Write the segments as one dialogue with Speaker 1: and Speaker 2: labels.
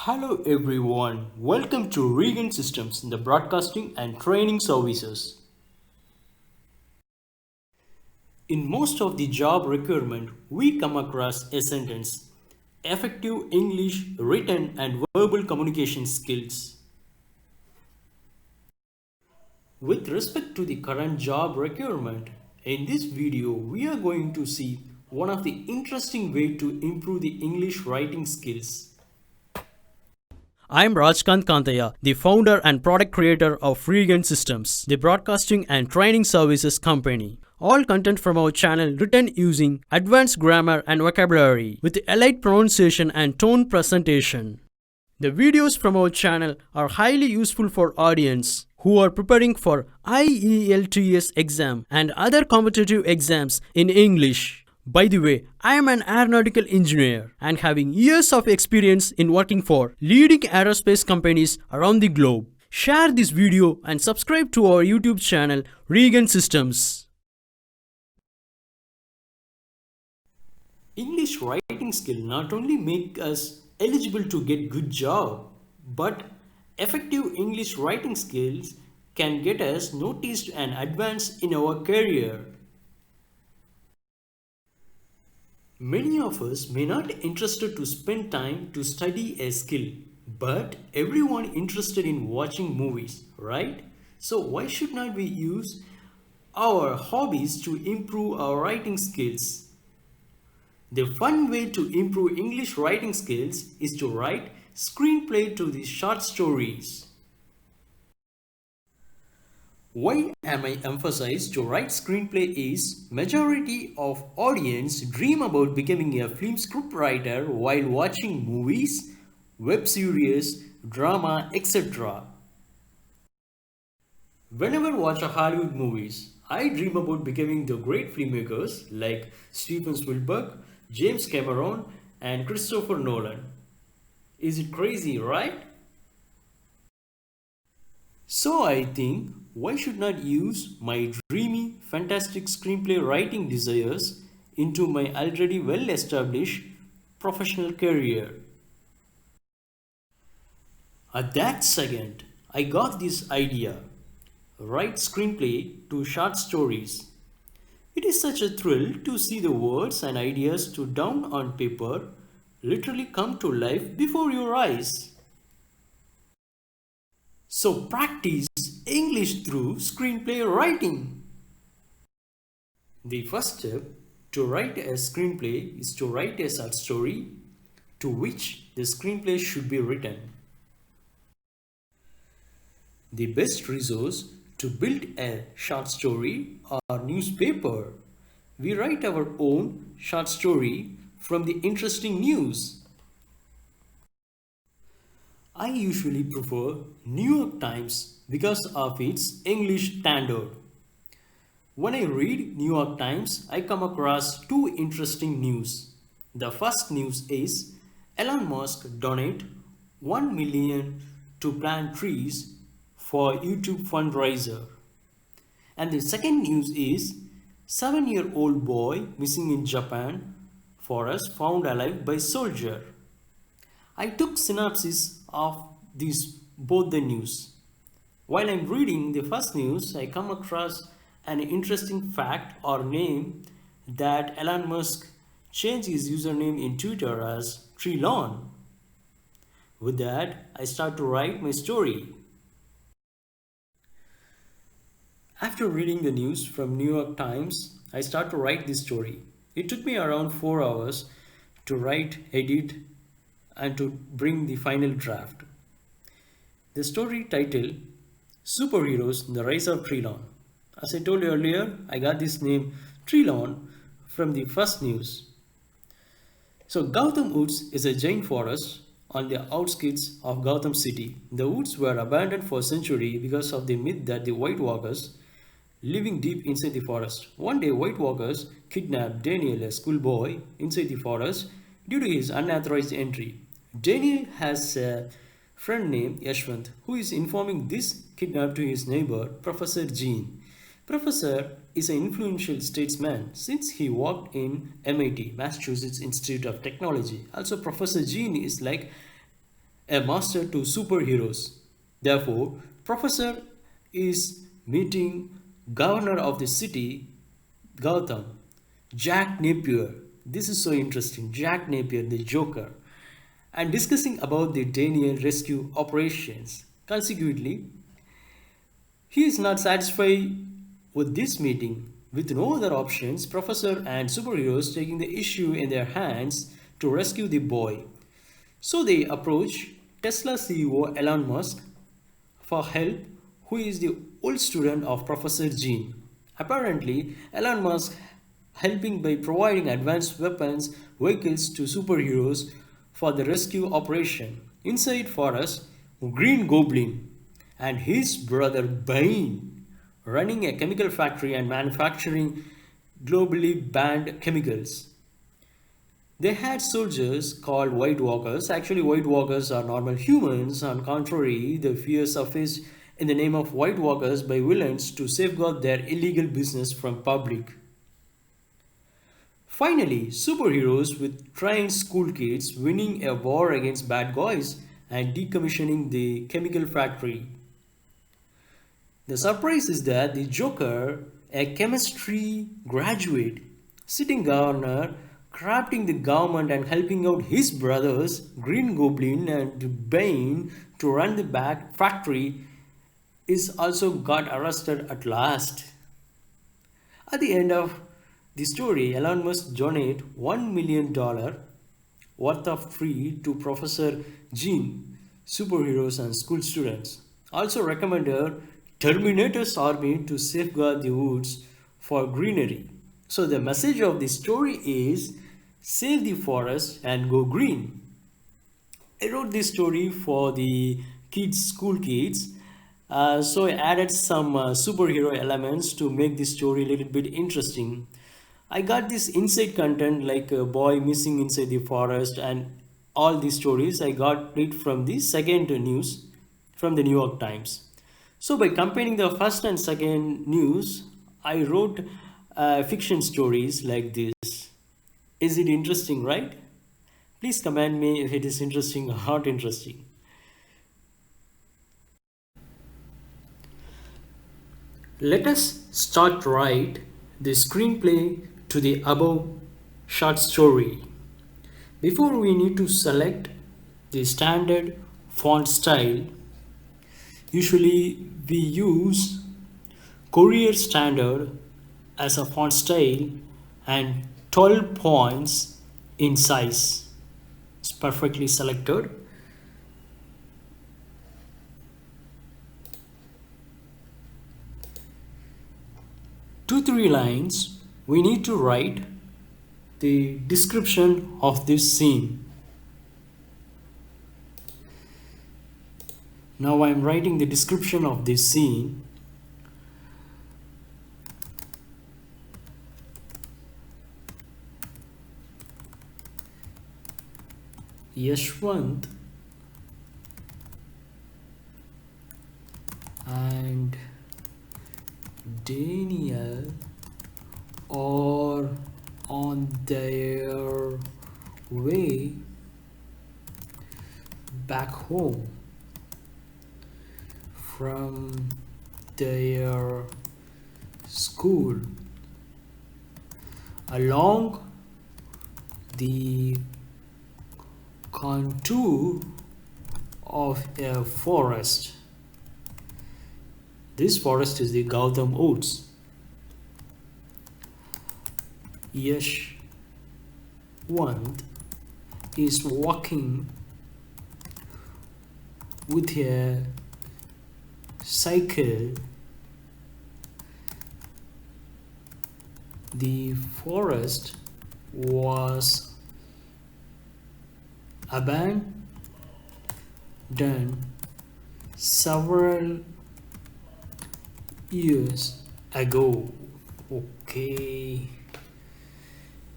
Speaker 1: Hello everyone, welcome to Reagan Systems, the broadcasting and training services. In most of the job requirement, we come across a sentence, effective English written and verbal communication skills. With respect to the current job requirement, in this video we are going to see one of the interesting way to improve the English writing skills. I'm Rajkant Kantaya, the founder and product creator of Reagan Systems, the broadcasting and training services company. All content from our channel written using advanced grammar and vocabulary with elite pronunciation and tone presentation. The videos from our channel are highly useful for audience who are preparing for IELTS exam and other competitive exams in English. By the way, I am an aeronautical engineer and having years of experience in working for leading aerospace companies around the globe. Share this video and subscribe to our YouTube channel Reagan Systems. English writing skill not only make us eligible to get good job, but effective English writing skills can get us noticed and advanced in our career. Many of us may not be interested to spend time to study a skill, but everyone interested in watching movies, right? So why should not we use our hobbies to improve our writing skills? The fun way to improve English writing skills is to write screenplay to these short stories. Why am I emphasized to write screenplay is majority of audience dream about becoming a film scriptwriter while watching movies, web series, drama, etc. Whenever I watch a Hollywood movies, I dream about becoming the great filmmakers like Steven Spielberg, James Cameron and Christopher Nolan. Is it crazy, right? So I think, why should not use my dreamy, fantastic screenplay writing desires into my already well-established professional career? At that second, I got this idea. Write screenplay to short stories. It is such a thrill to see the words and ideas to down on paper literally come to life before your eyes. So practice English through screenplay writing. The first step to write a screenplay is to write a short story to which the screenplay should be written. The best resource to build a short story are newspaper. We write our own short story from the interesting news. I usually prefer New York Times because of its English standard. When I read New York Times, I come across two interesting news. The first news is Elon Musk donate 1 million to plant trees for YouTube fundraiser. And the second news is 7-year-old boy missing in Japan, forest found alive by soldier. I took synopsis of these both the news. While I'm reading the first news, I come across an interesting fact or name that Elon Musk changed his username in Twitter as Treelon. With that, I start to write my story. After reading the news from New York Times, I start to write this story. It took me around 4 hours to write, edit, and to bring the final draft. The story title, Superheroes, The Rise of Treelon. As I told you earlier, I got this name Treelon from the first news. So Gotham Woods is a giant forest on the outskirts of Gotham City. The woods were abandoned for centuries because of the myth that the Whitewalkers living deep inside the forest. One day, Whitewalkers kidnapped Daniel, a schoolboy, inside the forest due to his unauthorized entry. Daniel has a friend named Yashwant who is informing this kidnap to his neighbor, Professor Jean. Professor is an influential statesman since he worked in MIT, Massachusetts Institute of Technology. Also, Professor Jean is like a master to superheroes. Therefore, Professor is meeting governor of the city, Gotham, Jack Napier. This is so interesting. Jack Napier, the Joker, and discussing about the Daniel rescue operations. Consequently, he is not satisfied with this meeting. With no other options, Professor and superheroes taking the issue in their hands to rescue the boy. So they approach Tesla CEO Elon Musk for help, who is the old student of Professor Gene. Apparently, Elon Musk helping by providing advanced weapons, vehicles to superheroes for the rescue operation. Inside Forest, Green Goblin and his brother Bane running a chemical factory and manufacturing globally banned chemicals. They had soldiers called Whitewalkers. Actually, Whitewalkers are normal humans. On contrary, the fear surfaced in the name of Whitewalkers by villains to safeguard their illegal business from public. Finally, superheroes with trained school kids winning a war against bad guys and decommissioning the chemical factory. The surprise is that the Joker, a chemistry graduate, sitting governor, corrupting the government and helping out his brothers, Green Goblin and Bane, to run the back factory, is also got arrested at last. At the end of the story, Elon Musk donate $1 million worth of free to Professor Gene, superheroes and school students. Also recommended Terminator's army to safeguard the woods for greenery. So the message of the story is save the forest and go green. I wrote this story for the kids, school kids. So I added some superhero elements to make this story a little bit interesting. I got this inside content like a boy missing inside the forest and all these stories. I got it from the second news from the New York Times. So by comparing the first and second news, I wrote fiction stories like this. Is it interesting, right? Please comment me if it is interesting or not interesting. Let us start write the screenplay to the above short story. Before we need to select the standard font style. Usually we use Courier Standard as a font style and 12 points in size. It's perfectly selected. Two, three lines, we need to write the description of this scene. Now I am writing the description of this scene. Yashwant and Daniel are on their way back home from their school. Along the contour of a forest. This forest is the Gautam Woods. Yashwant is walking with a cycle. The forest was abandoned several years ago. Okay.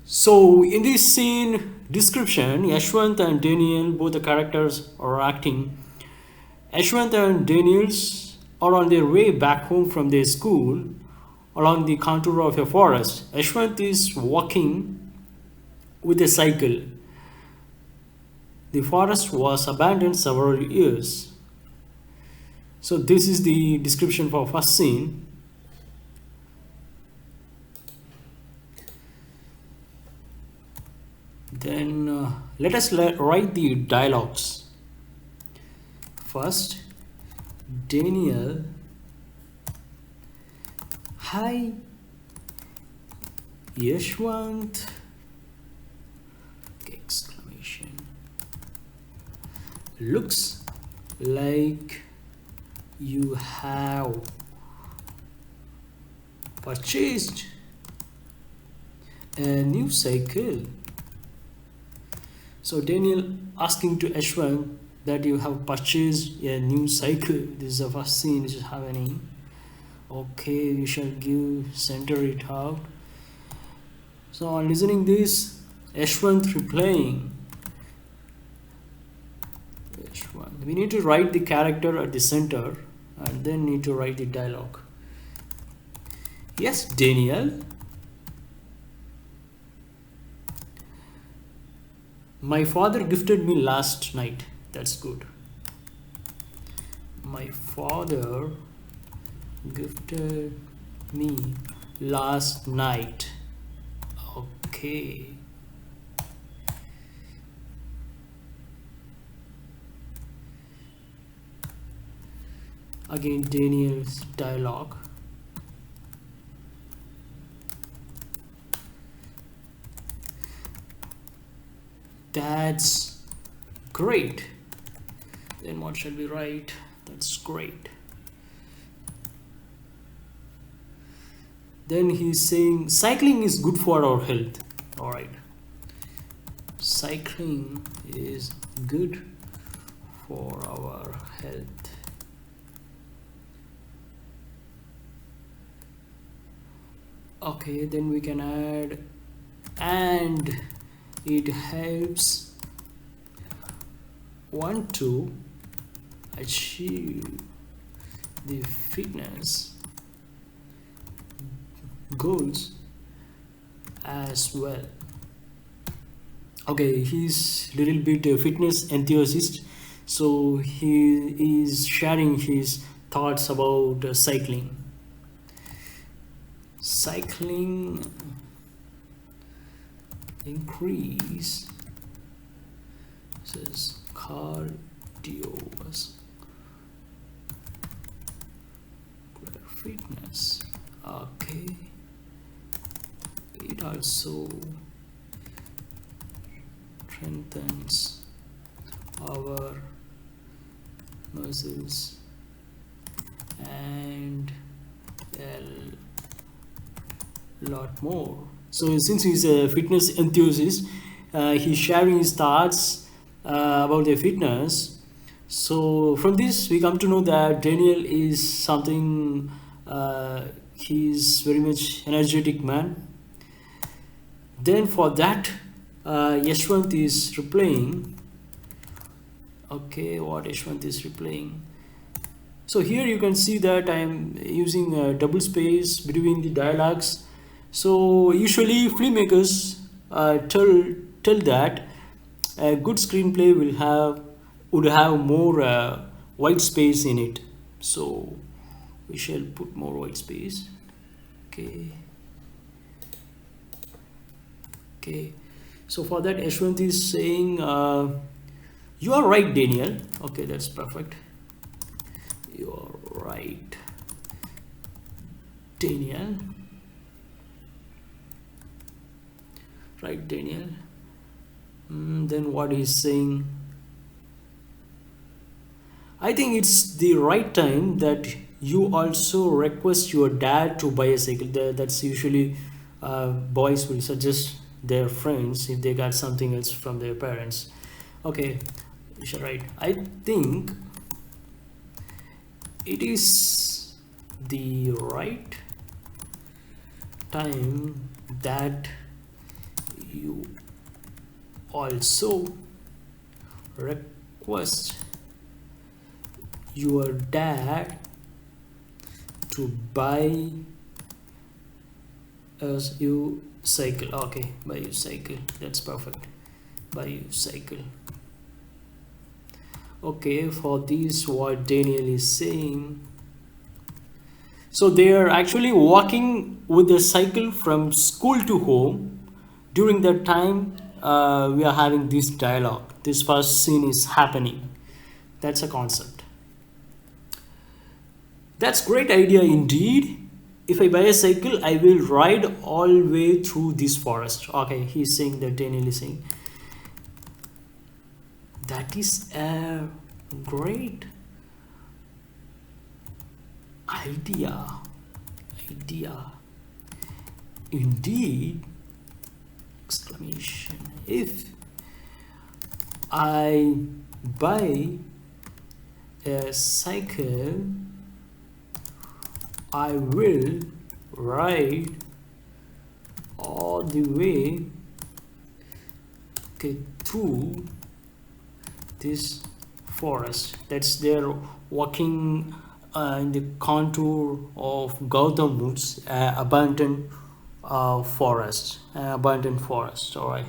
Speaker 1: So in this scene description, Yashwant and Daniel, both the characters are acting. Yashwant and Daniel are on their way back home from their school along the contour of a forest. Yashwant is walking with a cycle. The forest was abandoned several years. So this is the description for first scene. Then let us write the dialogues. First, Daniel. Hi, Yashwant. Exclamation. Looks like you have purchased a new cycle. So Daniel asking to Ashwin that you have purchased a new cycle. This is the first scene which is happening. Okay, we shall give center it out. So on listening this, Ashwant replying. Ashwant. We need to write the character at the center and then need to write the dialogue. Yes, Daniel. My father gifted me last night. That's good. My father gifted me last night. Okay. Again, Daniel's dialogue. That's great. Then what shall we write? That's great. Then he's saying cycling is good for our health. All right. Cycling is good for our health. Okay, then we can add and it helps one to achieve the fitness goals as well. Okay, he's little bit a fitness enthusiast, so he is sharing his thoughts about cycling. Cycling increase says cardiovascular fitness. Okay, it also strengthens our muscles and a lot more. So since he's a fitness enthusiast, he's sharing his thoughts about the fitness. So from this we come to know that Daniel is something, he's very much energetic man. Then for that Yashwant is replying. Okay, what Yashwant is replying. So here you can see that I am using a double space between the dialogues. So usually filmmakers tell that a good screenplay would have more white space in it. So we shall put more white space. Okay. Okay. So for that, Ashwant is saying, "You are right, Daniel." Okay, that's perfect. You are right, Daniel. Right, Daniel. Then what he's saying, I think it's the right time that you also request your dad to buy a cycle. That's usually boys will suggest their friends if they got something else from their parents. Okay, right. I think it is the right time that you also request your dad to buy us you cycle. Okay, buy you cycle. That's perfect. Buy you cycle. Okay, for this, what Daniel is saying. So they are actually walking with a cycle from school to home. During that time, we are having this dialogue. This first scene is happening. That's a concept. That's great idea indeed. If I buy a cycle, I will ride all way through this forest. Okay, he's saying that Daniel is saying. That is a great idea. Idea. Indeed. Exclamation. If I buy a cycle, I will ride all the way, okay, through this forest. That's their walking in the contour of Gautam Woods, abandoned forest. Abandoned forest. All right.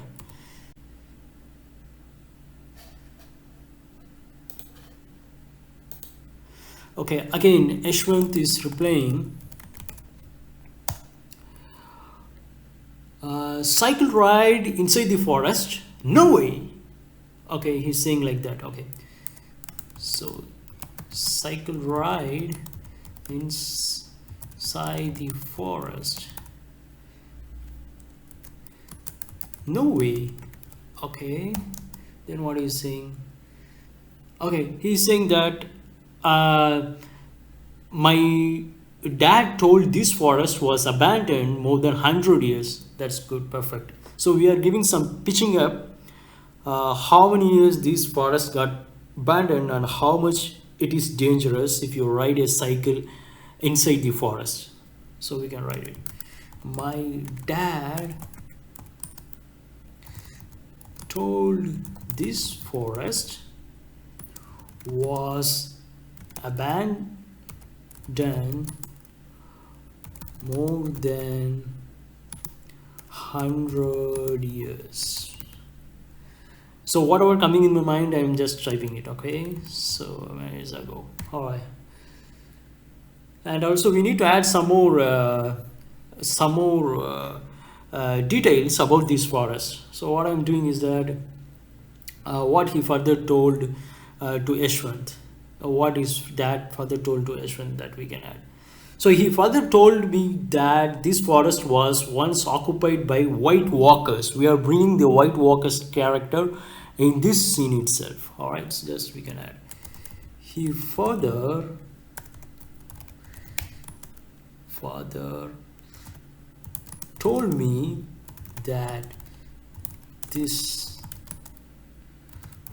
Speaker 1: Okay. Again, Ashwant is replying. Cycle ride inside the forest? No way. Okay, he's saying like that. Okay. So, cycle ride inside the forest. No way. Okay. Then what is he saying? Okay, he's saying that my dad told this forest was abandoned more than 100 years. That's good, perfect. So we are giving some pitching up how many years this forest got abandoned and how much it is dangerous if you ride a cycle inside the forest. So we can write it. My dad told this forest was abandoned more than 100 years. So whatever coming in my mind, I'm just typing it. Okay, so where is I go? All right. And also we need to add some more details about this forest. So what I'm doing is that what he further told to Ashwant. What is that further told to Ashwant that we can add? So he further told me that this forest was once occupied by Whitewalkers. We are bringing the Whitewalkers character in this scene itself. All right, so just we can add. He further told me that this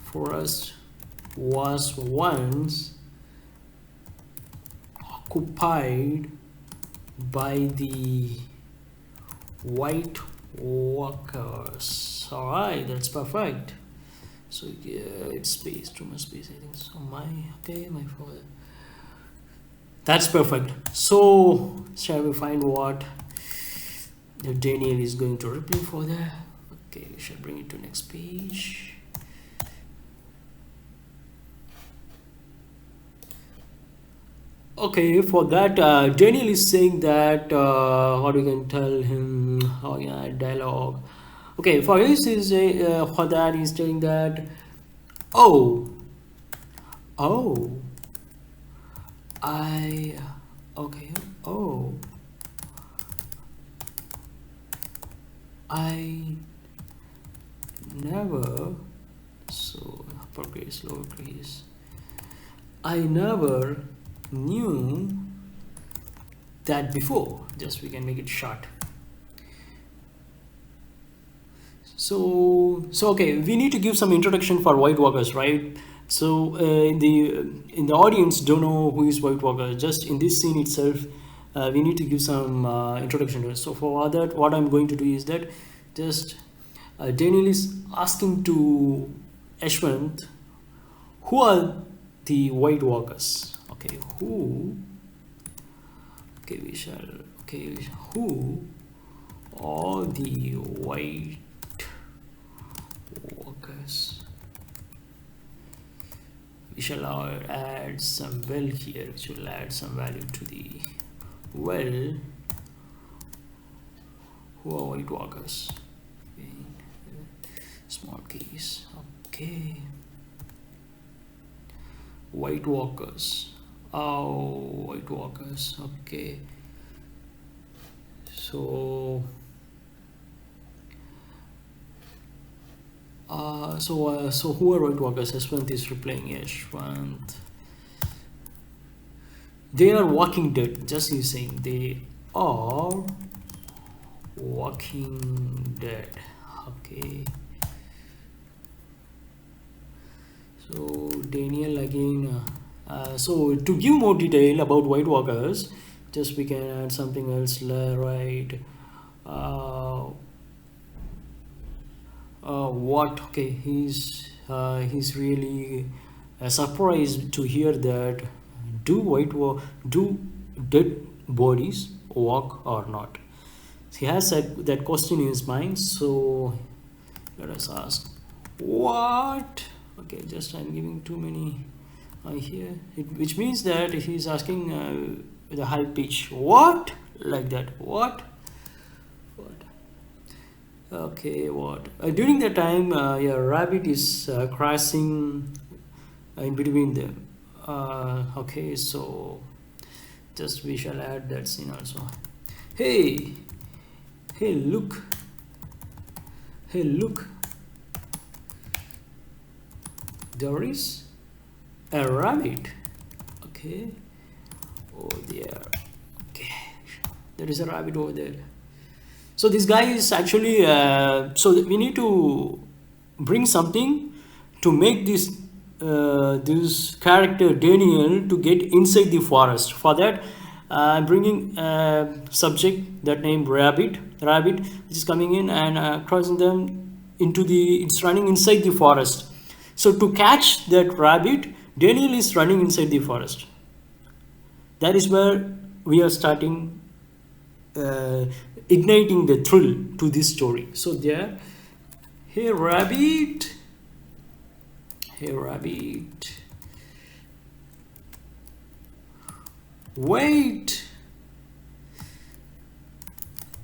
Speaker 1: forest was once occupied by the White Walkers. All right, that's perfect. So yeah, it's space, too much space, I think. So my father. That's perfect. So shall we find what Daniel is going to reply for that? Okay, we shall bring it to next page. Okay, for that, Daniel is saying that how we can tell him how yeah dialogue. Okay, for this is for that he's saying that oh I okay oh I never so uppercase lowercase I never knew that before. Just we can make it short. So okay, we need to give some introduction for Whitewalkers, right? So in the audience don't know who is Whitewalker. Just in this scene itself, we need to give some introduction to it. So for that, what I'm going to do is that just Daniel is asking to Ashwant, who are the Whitewalkers? Okay, who? Okay, we shall. Okay, who are the White Walkers? we shall add some well here, which will add some value to the well. Who are Whitewalkers? Small keys. Okay. Whitewalkers. Oh, Whitewalkers. Okay. So so who are Whitewalkers? Yashwant is replying. Yashwant. They are Walking Dead. Just he's saying they are Walking Dead. Okay. So Daniel again. So to give more detail about Whitewalkers, just we can add something else, right? What? Okay, he's really surprised to hear that. Do dead bodies walk or not? He has that question in his mind. So let us ask, what? Okay, just I'm giving too many here, which means that he's asking with a high pitch. What? Like that. What? Okay, what? During that time, yeah, rabbit is crashing in between them. Okay, so just we shall add that scene also. Hey, look. Hey, look. There is a rabbit. Okay. Oh, there. Okay. There is a rabbit over there. So this guy is actually, so we need to bring something to make this character Daniel to get inside the forest. For that, I'm bringing a subject that named rabbit, which is coming in and crossing them into it's running inside the forest. So to catch that rabbit, Daniel is running inside the forest. That is where we are starting igniting the thrill to this story. So there, hey rabbit, wait,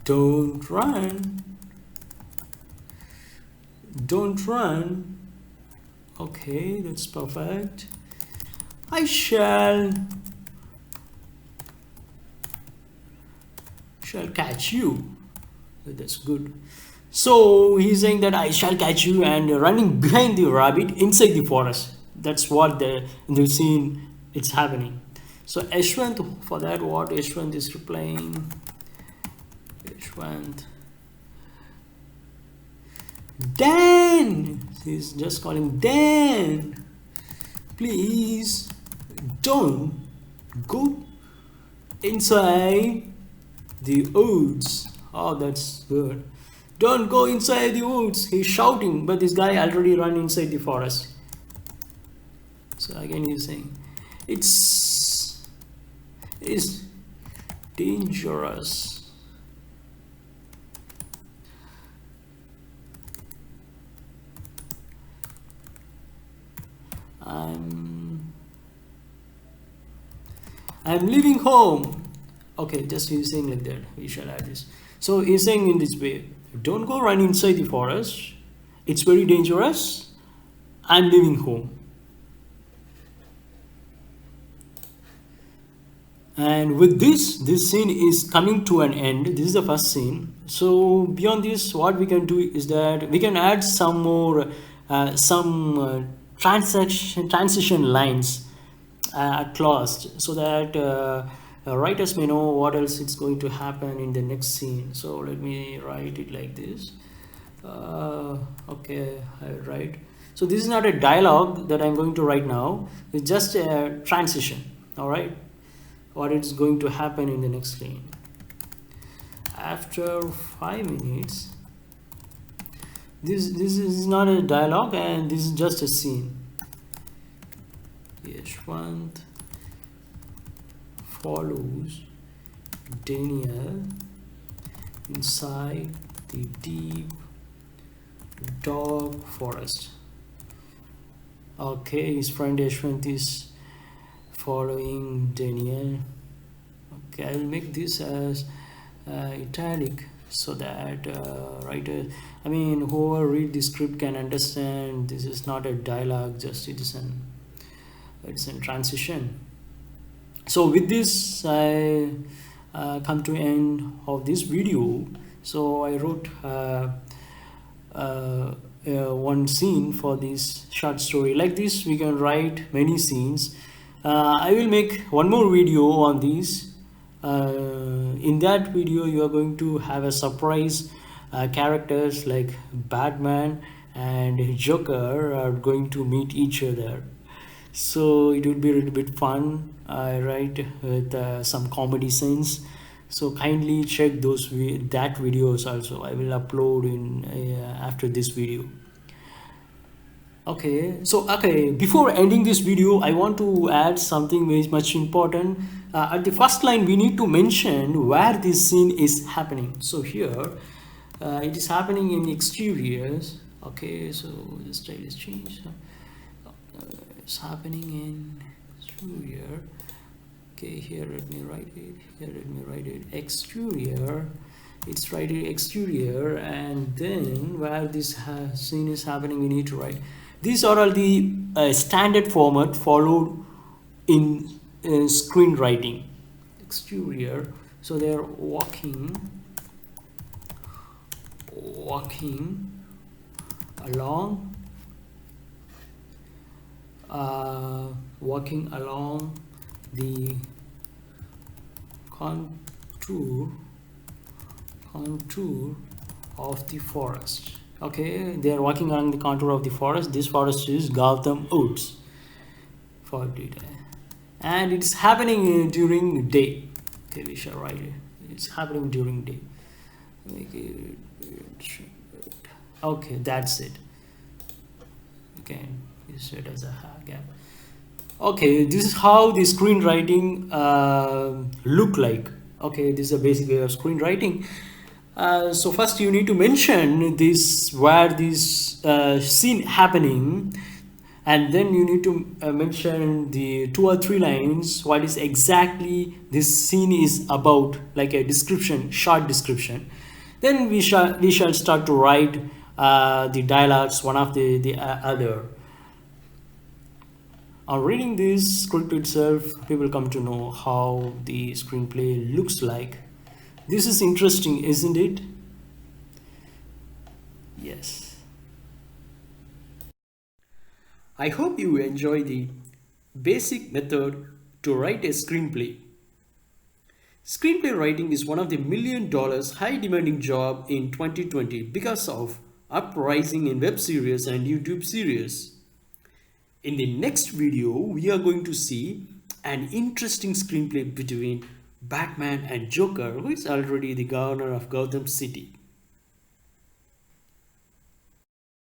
Speaker 1: don't run. Okay, that's perfect. I shall catch you. That's good. So he's saying that I shall catch you, and running behind the rabbit inside the forest. That's what the scene it's happening. So Yashwant, for that, what Yashwant is replying. Yashwant. Dan! He's just calling Dan. Please don't go inside the woods. Oh, that's good. Don't go inside the woods. He's shouting, but this guy already ran inside the forest. So again he's saying it's dangerous. I'm leaving home. Okay, just he's saying like that. We shall add this. So he's saying in this way, don't go run inside the forest. It's very dangerous. I'm leaving home. And with this scene is coming to an end. This is the first scene. So beyond this, what we can do is that we can add some more transition lines at last, so that writers may know what else it's going to happen in the next scene. So let me write it like this. Okay, I write. So this is not a dialogue that I'm going to write now. It's just a transition. All right, what is going to happen in the next scene. After 5 minutes, this is not a dialogue, and this is just a scene. Yashwant follows Daniel inside the deep dark forest. Okay, his friend Yashwant is following Daniel. Okay, I will make this as italic so that writer, I mean, whoever read the script can understand this is not a dialogue, just it's in transition. So with this, I come to end of this video. So I wrote one scene for this short story. Like this, we can write many scenes. I will make one more video on this. In that video, you are going to have a surprise. Characters like Batman and Joker are going to meet each other. So it would be a little bit fun. I write with some comedy scenes. So kindly check that videos also. I will upload in after this video. Okay, before ending this video, I want to add something very much important. At the first line, we need to mention where this scene is happening. So here, it is happening in exteriors. Okay, so the style is changed. It's happening in exterior. Okay, here let me write it. Here let me write it. Exterior. It's right exterior, and then where this scene is happening, we need to write. These are all the standard format followed in screenwriting. Exterior. So they are walking along, walking along the contour of the forest. Okay, they are walking along the contour of the forest. This forest is Gotham Woods for detail, and it's happening during day. Okay, we shall write it. It's happening during day. Make it. Okay, that's it. You can use it as a gap. Okay, this is how the screenwriting look like. Okay, this is a basic way of screenwriting. So first you need to mention this where this scene happening, and then you need to mention the 2 or 3 lines what is exactly this scene is about, like a description, short description. Then we shall start to write the dialogues one after the other. On reading this script itself, people come to know how the screenplay looks like. This is interesting, isn't it? Yes. I hope you enjoy the basic method to write a screenplay. Screenplay writing is one of the $1 million high demanding job in 2020 because of uprising in web series and YouTube series. In the next video, we are going to see an interesting screenplay between Batman and Joker, who is already the governor of Gotham City.